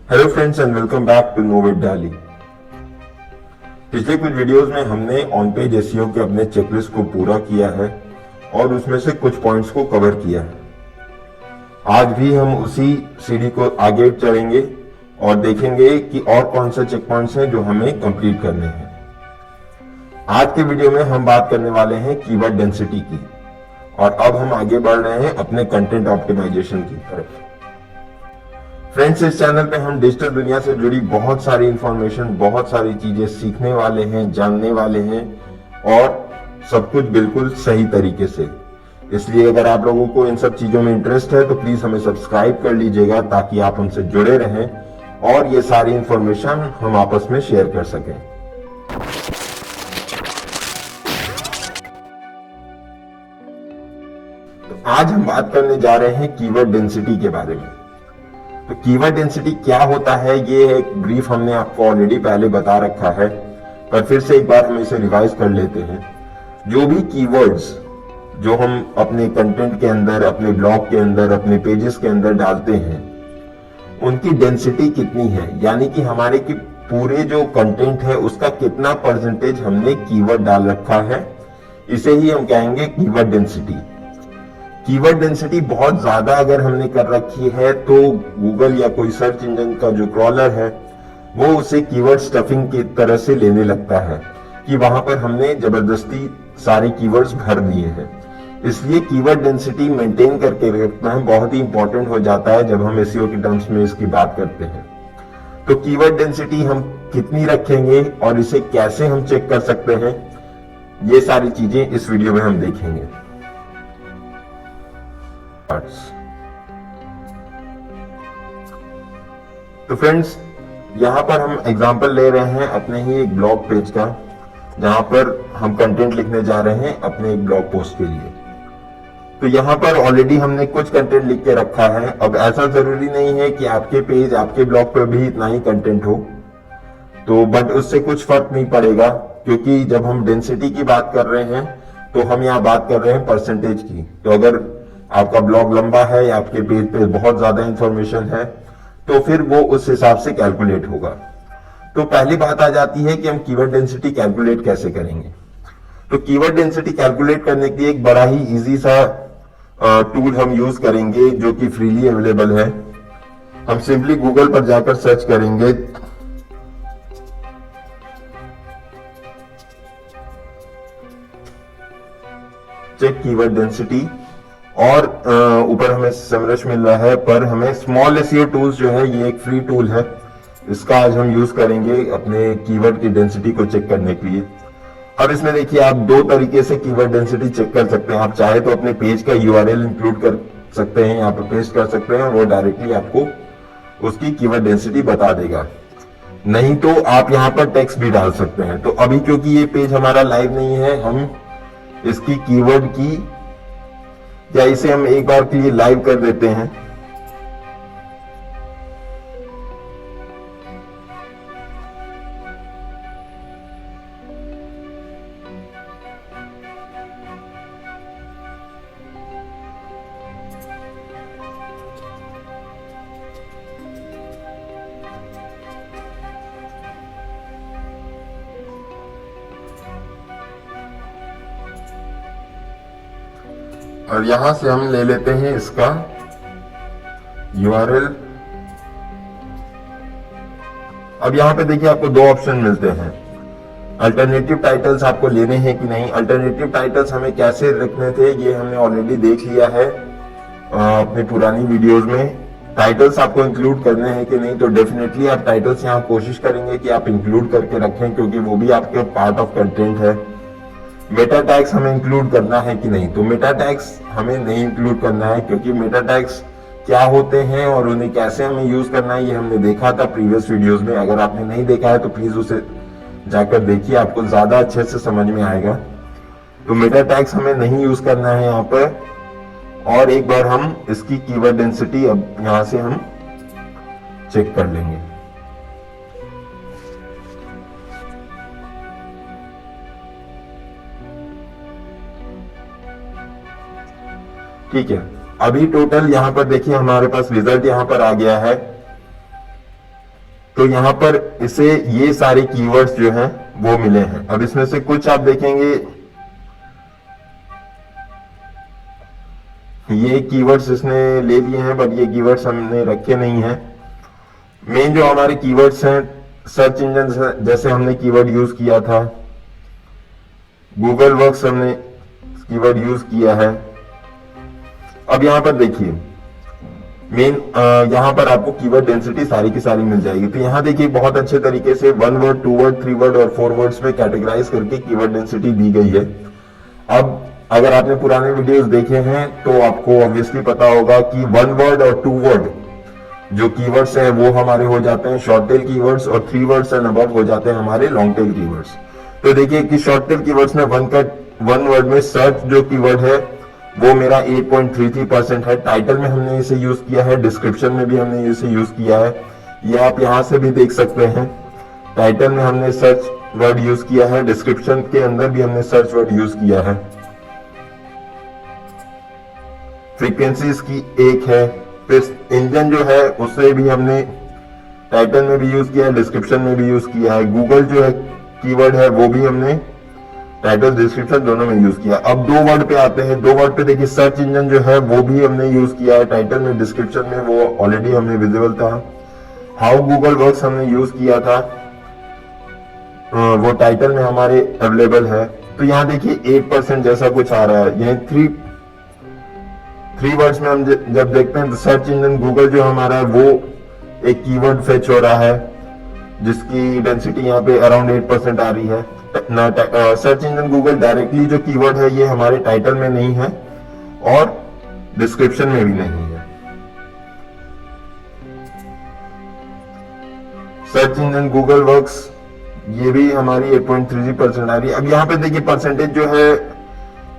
Hello friends and welcome back to know with Dolly. पिछले कुछ videos में हमने ऑन पेज एसईओ के अपने चेकलिस्ट को पूरा किया है और उसमें से कुछ पॉइंट्स को कवर किया है। आज भी हम उसी सीढ़ी को आगे चलेंगे और देखेंगे कि और कौन से चेक पॉइंट्स हैं जो हमें कंप्लीट करने हैं। आज के वीडियो में हम बात करने वाले हैं कीवर्ड डेंसिटी की और अब हम आगे बढ़ रहे हैं अपने कंटेंट ऑप्टिमाइजेशन की तरफ। फ्रेंड्स, इस चैनल पे हम डिजिटल दुनिया से जुड़ी बहुत सारी इंफॉर्मेशन, बहुत सारी चीजें सीखने वाले हैं, जानने वाले हैं और सब कुछ बिल्कुल सही तरीके से। इसलिए अगर आप लोगों को इन सब चीजों में इंटरेस्ट है तो प्लीज हमें सब्सक्राइब कर लीजिएगा ताकि आप हमसे जुड़े रहें और ये सारी इंफॉर्मेशन हम आपस में शेयर कर सकें। तो आज हम बात करने जा रहे हैं कीवर्ड डेंसिटी के बारे में। तो कीवर्ड डेंसिटी क्या होता है, ये एक ब्रीफ हमने आपको ऑलरेडी पहले बता रखा है, पर फिर से एक बार हम इसे रिवाइज कर लेते हैं। जो भी कीवर्ड्स जो हम अपने कंटेंट के अंदर, अपने ब्लॉग के अंदर, अपने पेजेस के अंदर डालते हैं, उनकी डेंसिटी कितनी है, यानी कि हमारे की पूरे जो कंटेंट है उसका कितना परसेंटेज हमने कीवर्ड डाल रखा है, इसे ही हम कहेंगे कीवर्ड डेंसिटी। कीवर्ड डेंसिटी बहुत ज्यादा अगर हमने कर रखी है तो गूगल या कोई सर्च इंजन का जो क्रॉलर है वो उसे कीवर्ड स्टफिंग की तरह से लेने लगता है कि वहां पर हमने जबरदस्ती सारे कीवर्ड्स भर दिए हैं। इसलिए कीवर्ड डेंसिटी मेंटेन करके रखना बहुत ही इंपॉर्टेंट हो जाता है जब हम एसईओ के टर्म्स में इसकी बात करते हैं। तो कीवर्ड डेंसिटी हम कितनी रखेंगे और इसे कैसे हम चेक कर सकते हैं, ये सारी चीजें इस वीडियो में हम देखेंगे। तो फ्रेंड्स, यहां पर हम एग्जांपल ले रहे हैं अपने ही एक ब्लॉग पेज का, जहां पर हम कंटेंट लिखने जा रहे हैं अपने एक ब्लॉग पोस्ट के लिए। तो यहां पर ऑलरेडी हमने कुछ कंटेंट लिख के रखा है। अब ऐसा जरूरी नहीं है कि आपके पेज, आपके ब्लॉग पर भी इतना ही कंटेंट हो, तो बट उससे कुछ फर्क नहीं पड़ेगा, क्योंकि जब हम डेंसिटी की बात कर रहे हैं तो हम यहाँ बात कर रहे हैं परसेंटेज की। तो अगर आपका ब्लॉग लंबा है या आपके पेज पे बहुत ज्यादा इंफॉर्मेशन है तो फिर वो उस हिसाब से कैलकुलेट होगा। तो पहली बात आ जाती है कि हम कीवर्ड डेंसिटी कैलकुलेट कैसे करेंगे। तो कीवर्ड डेंसिटी कैलकुलेट करने के लिए एक बड़ा ही इजी सा टूल हम यूज करेंगे जो कि फ्रीली अवेलेबल है। हम सिंपली गूगल पर जाकर सर्च करेंगे चेक कीवर्ड डेंसिटी और ऊपर हमें समरश मिल रहा है, पर हमें स्मॉल एसईओ टूल्स जो है ये एक फ्री टूल है, इसका आज हम यूज करेंगे अपने कीवर्ड की डेंसिटी को चेक करने के लिए। अब इसमें देखिए, आप दो तरीके से कीवर्ड डेंसिटी चेक कर सकते हैं। आप चाहे तो अपने पेज का यूआरएल इंक्लूड कर सकते हैं, यहाँ पर पेस्ट कर सकते हैं, वो डायरेक्टली आपको उसकी कीवर्ड डेंसिटी बता देगा। नहीं तो आप यहाँ पर टेक्स्ट भी डाल सकते हैं। तो अभी क्योंकि ये पेज हमारा लाइव नहीं है, हम इसकी कीवर्ड की, या इसे हम एक बार के लिए लाइव कर देते हैं। और यहां से हम ले लेते हैं इसका यूआरएल। अब यहां पे देखिए आपको दो ऑप्शन मिलते हैं। अल्टरनेटिव टाइटल्स आपको लेने हैं कि नहीं। अल्टरनेटिव टाइटल्स हमें कैसे रखने थे ये हमने ऑलरेडी देख लिया है अपनी पुरानी वीडियोस में। टाइटल्स आपको इंक्लूड करने हैं कि नहीं, तो डेफिनेटली आप टाइटल्स यहाँ कोशिश करेंगे कि आप इंक्लूड करके रखें, क्योंकि वो भी आपके पार्ट ऑफ कंटेंट है। मेटा टैग्स हमें इंक्लूड करना है कि नहीं, तो मेटा टैग्स हमें नहीं इंक्लूड करना है, क्योंकि मेटा टैग्स क्या होते हैं और उन्हें कैसे हमें यूज करना है ये हमने देखा था प्रीवियस वीडियोस में। अगर आपने नहीं देखा है तो प्लीज उसे जाकर देखिए, आपको ज्यादा अच्छे से समझ में आएगा। तो मेटा टैग्स हमें नहीं यूज करना है यहाँ पर। और एक बार हम इसकी कीवर्ड डेंसिटी अब यहां से हम चेक कर लेंगे। ठीक है, अभी टोटल यहां पर देखिए हमारे पास रिजल्ट यहां पर आ गया है तो यहाँ पर इसे ये सारे कीवर्ड्स जो हैं वो मिले हैं। अब इसमें से कुछ आप देखेंगे, ये कीवर्ड्स इसने ले लिए हैं, बट ये कीवर्ड्स हमने रखे नहीं हैं। मेन जो हमारे कीवर्ड्स हैं, सर्च इंजन जैसे हमने कीवर्ड यूज किया था, गूगल वर्क्स हमने कीवर्ड यूज किया है। अब यहां पर देखिए मेन, यहां पर आपको कीवर्ड डेंसिटी सारी की सारी मिल जाएगी। तो यहां देखिए बहुत अच्छे तरीके से 1 वर्ड, 2 वर्ड, 3 वर्ड और 4 वर्ड्स में कैटेगराइज करके कीवर्ड डेंसिटी दी गई है। अब अगर आपने पुराने वीडियोस देखे हैं तो आपको ऑब्वियसली पता होगा कि 1 वर्ड और 2 वर्ड जो कीवर्ड्स हैं वो हमारे हो जाते हैं शॉर्ट टेल कीवर्ड्स, और 3 वर्ड्स एंड अबव हो जाते हैं हमारे लॉन्ग टेल कीवर्ड्स। तो देखिए कि शॉर्ट टेल कीवर्ड्स में 1 वर्ड में सर्च जो कीवर्ड है वो मेरा 8.33% है। टाइटल में हमने इसे यूज किया है, डिस्क्रिप्शन में भी हमने इसे यूज किया है, ये आप यहां से भी देख सकते हैं। टाइटल में हमने सर्च वर्ड यूज किया है, डिस्क्रिप्शन के अंदर भी हमने सर्च वर्ड यूज किया है। फ्रीक्वेंसी इसकी 1 है। फिर इंजन जो है उसे भी हमने टाइटल में भी यूज किया है, डिस्क्रिप्शन में भी यूज किया है। गूगल जो है कीवर्ड है वो भी हमने टाइटल डिस्क्रिप्शन दोनों में यूज किया। अब 2 वर्ड पे आते हैं। 2 वर्ड पे देखिए सर्च इंजन जो है वो भी हमने यूज किया है, टाइटल में, डिस्क्रिप्शन में वो ऑलरेडी हमें विजिबल था। हाउ गूगल वर्क्स हमने यूज किया था, वो टाइटल में हमारे अवेलेबल है। तो यहाँ देखिए 8% जैसा कुछ आ रहा है। यह 3 वर्ड्स में हम जब देखते हैं तो सर्च इंजन गूगल जो हमारा है वो एक कीवर्ड फेच हो रहा है जिसकी डेंसिटी यहाँ पे अराउंड 8% आ रही है। सर्च इंजन गूगल डायरेक्टली जो कीवर्ड है ये हमारे टाइटल में नहीं है और डिस्क्रिप्शन में भी नहीं है। सर्च इंजन गूगल वर्क्स ये भी हमारी 8.33% आ रही है। अब यहाँ पे देखिए परसेंटेज जो है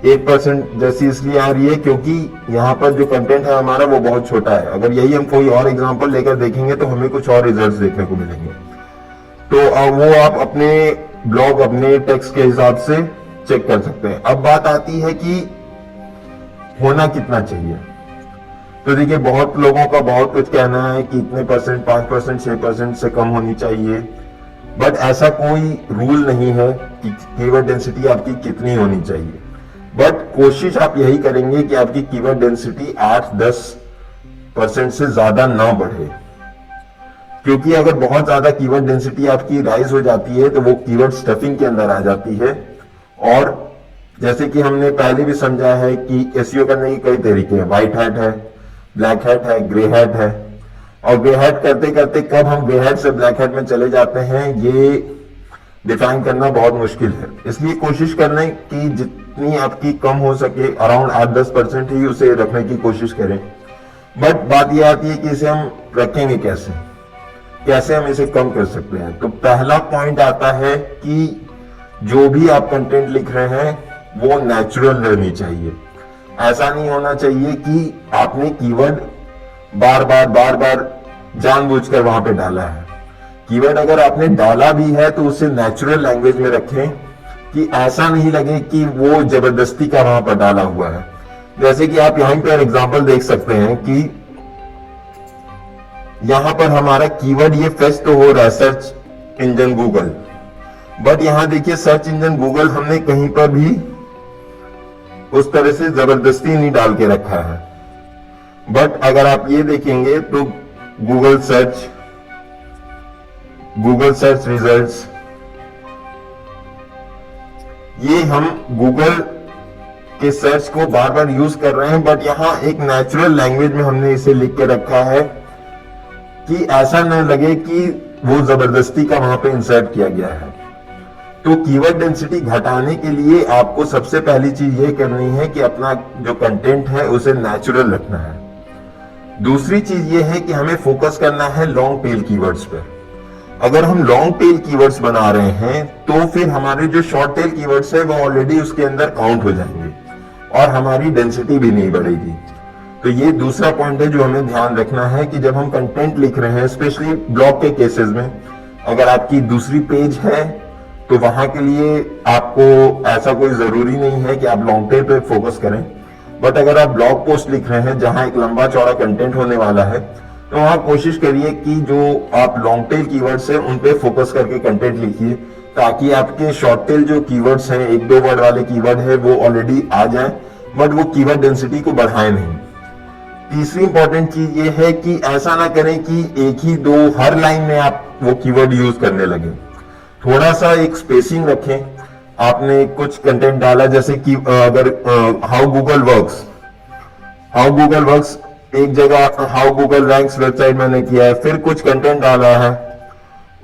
8% जैसी इसलिए आ रही है क्योंकि यहाँ पर जो कंटेंट है हमारा वो बहुत छोटा है। अगर यही हम कोई और एग्जांपल लेकर देखेंगे तो हमें कुछ और रिजल्ट्स देखने को मिलेंगे। तो वो आप अपने ब्लॉग, अपने टेक्स्ट के हिसाब से चेक कर सकते हैं। अब बात आती है कि होना कितना चाहिए। तो देखिए बहुत लोगों का बहुत कुछ कहना है कि इतने परसेंट, 5%, 6% से कम होनी चाहिए, बट ऐसा कोई रूल नहीं है कि कीवर्ड डेंसिटी आपकी कितनी होनी चाहिए। बट कोशिश आप यही करेंगे कि आपकी कीवर्ड डेंसिटी 8-10% से ज्यादा ना बढ़े, क्योंकि अगर बहुत ज्यादा कीवर्ड डेंसिटी आपकी राइज हो जाती है तो वो कीवर्ड स्टफिंग के अंदर आ जाती है। और जैसे कि हमने पहले भी समझा है कि एसईओ करने के कई तरीके हैं, व्हाइट हैट है, ब्लैक हैट है, ग्रे हैट है। और ग्रे हैट करते करते कब हम ग्रे हैट से ब्लैक हैट में चले जाते हैं ये डिफाइन करना बहुत मुश्किल है। इसलिए कोशिश करना है कि जितनी आपकी कम हो सके, अराउंड 8-10% ही उसे रखने की कोशिश करें। बट बात यह आती है कि इसे हम रखेंगे कैसे हम इसे कम कर सकते हैं। तो पहला पॉइंट आता है कि जो भी आप कंटेंट लिख रहे हैं वो नेचुरल रहनी चाहिए। ऐसा नहीं होना चाहिए कि आपने कीवर्ड बार बार जानबूझकर वहां पे डाला है। कीवर्ड अगर आपने डाला भी है तो उसे नेचुरल लैंग्वेज में रखें कि ऐसा नहीं लगे कि वो जबरदस्ती का वहां पर डाला हुआ है। जैसे कि आप यहां पर एग्जांपल देख सकते हैं कि यहां पर हमारा कीवर्ड ये फेच तो हो रहा है सर्च इंजन गूगल, बट यहां देखिए सर्च इंजन गूगल हमने कहीं पर भी उस तरह से जबरदस्ती नहीं डाल के रखा है। बट अगर आप ये देखेंगे तो गूगल सर्च रिजल्ट्स, ये हम गूगल के सर्च को बार बार यूज कर रहे हैं, बट यहां एक नेचुरल लैंग्वेज में हमने इसे लिख के रखा है कि ऐसा न लगे कि वो जबरदस्ती का वहां पे इंसर्ट किया गया है। तो कीवर्ड डेंसिटी घटाने के लिए आपको सबसे पहली चीज ये करनी है कि अपना जो कंटेंट है उसे नेचुरल रखना है। दूसरी चीज ये है कि हमें फोकस करना है लॉन्ग टेल कीवर्ड्स पर। अगर हम लॉन्ग टेल कीवर्ड्स बना रहे हैं तो फिर हमारे जो शॉर्ट टेल कीवर्ड्स है वो ऑलरेडी उसके अंदर काउंट हो जाएंगे और हमारी डेंसिटी भी नहीं बढ़ेगी। तो ये दूसरा पॉइंट है जो हमें ध्यान रखना है कि जब हम कंटेंट लिख रहे हैं, स्पेशली ब्लॉग के केसेस में, अगर आपकी दूसरी पेज है तो वहां के लिए आपको ऐसा कोई जरूरी नहीं है कि आप लॉन्ग टेल पे फोकस करें। बट अगर आप ब्लॉग पोस्ट लिख रहे हैं जहां एक लंबा चौड़ा कंटेंट होने वाला है तो वहां कोशिश करिए कि जो आप लॉन्ग टेल कीवर्ड्स हैं उन पे फोकस करके कंटेंट लिखिए, ताकि आपके शॉर्ट टेल जो कीवर्ड्स हैं, एक दो वर्ड वाले कीवर्ड है, वो ऑलरेडी आ जाए, बट वो कीवर्ड डेंसिटी को बढ़ाए नहीं। तीसरी इंपॉर्टेंट चीज ये है कि ऐसा ना करें कि एक ही दो हर लाइन में आप वो कीवर्ड यूज करने लगे। थोड़ा सा एक स्पेसिंग रखें। आपने कुछ कंटेंट डाला, जैसे कि अगर हाउ गूगल वर्क्स एक जगह हाउ गूगल रैंक्स वेबसाइट मैंने किया है, फिर कुछ कंटेंट डाला है,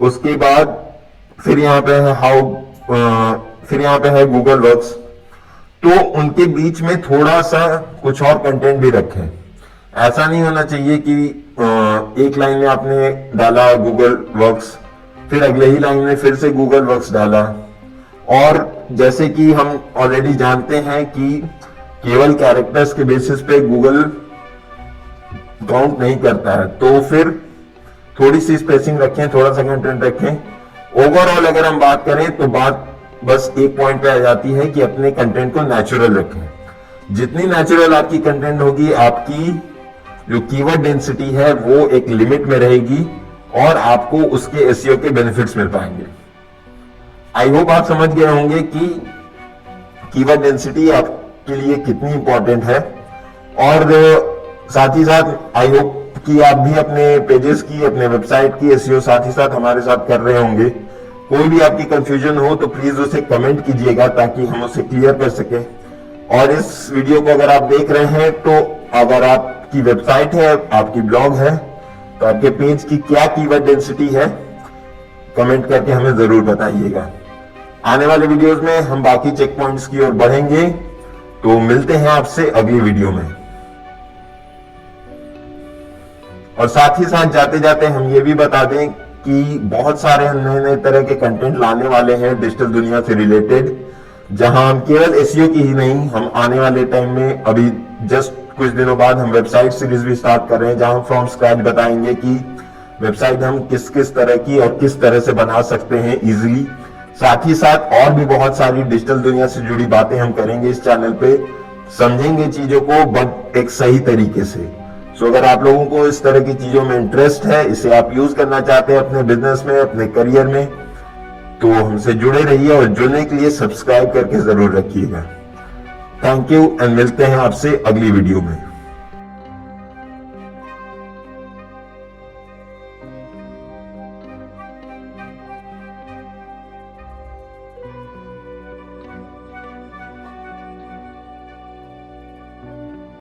उसके बाद फिर यहाँ पे है फिर यहाँ पे है गूगल वर्क्स, तो उनके बीच में थोड़ा सा कुछ और कंटेंट भी रखें। ऐसा नहीं होना चाहिए कि एक लाइन में आपने डाला गूगल वर्क्स, फिर अगले ही लाइन में फिर से गूगल वर्क्स डाला। और जैसे कि हम ऑलरेडी जानते हैं कि केवल कैरेक्टर्स के बेसिस पे गूगल काउंट नहीं करता है, तो फिर थोड़ी सी स्पेसिंग रखें, थोड़ा सा कंटेंट रखें। ओवरऑल अगर हम बात करें तो बात बस एक पॉइंट पे आ जाती है कि अपने कंटेंट को नेचुरल रखें। जितनी नेचुरल आपकी कंटेंट होगी, आपकी जो कीवर्ड डेंसिटी है वो एक लिमिट में रहेगी और आपको उसके एसईओ के बेनिफिट्स मिल पाएंगे। आई होप आप समझ गए होंगे कि कीवर्ड डेंसिटी आपके लिए कितनी इंपॉर्टेंट है, और साथ ही साथ आई होप कि आप भी अपने पेजेस की, अपने वेबसाइट की एसईओ साथ ही साथ हमारे साथ कर रहे होंगे। कोई भी आपकी कंफ्यूजन हो तो प्लीज उसे कमेंट कीजिएगा, ताकि हम उसे क्लियर कर सके। और इस वीडियो को अगर आप देख रहे हैं, तो अगर आपकी वेबसाइट है, आपकी ब्लॉग है, तो आपके पेज की क्या कीवर्ड डेंसिटी है, कमेंट करके हमें जरूर बताइएगा। आने वाले वीडियोस में हम बाकी चेक पॉइंट्स की ओर बढ़ेंगे, तो मिलते हैं आपसे अगली वीडियो में। और साथ ही साथ जाते जाते हम ये भी बता दें कि बहुत सारे नए नए तरह के कंटेंट लाने वाले हैं डिजिटल दुनिया से रिलेटेड, जहां हम केवल एसईओ की ही नहीं, हम आने वाले टाइम में अभी जस्ट कुछ दिनों बाद हम वेबसाइट सीरीज भी स्टार्ट कर रहे हैं, जहां हम फ्रॉम स्क्रैच बताएंगे कि वेबसाइट हम किस किस तरह की और किस तरह से बना सकते हैं इजीली। साथ ही साथ और भी बहुत सारी डिजिटल दुनिया से जुड़ी बातें हम करेंगे इस चैनल पे, समझेंगे चीजों को बट एक सही तरीके से। सो अगर आप लोगों को इस तरह की चीजों में इंटरेस्ट है, इसे आप यूज करना चाहते हैं अपने बिजनेस में, अपने करियर में, तो हमसे जुड़े रहिए और जुड़ने के लिए सब्सक्राइब करके जरूर रखिएगा। थैंक यू एंड मिलते हैं आपसे अगली वीडियो में।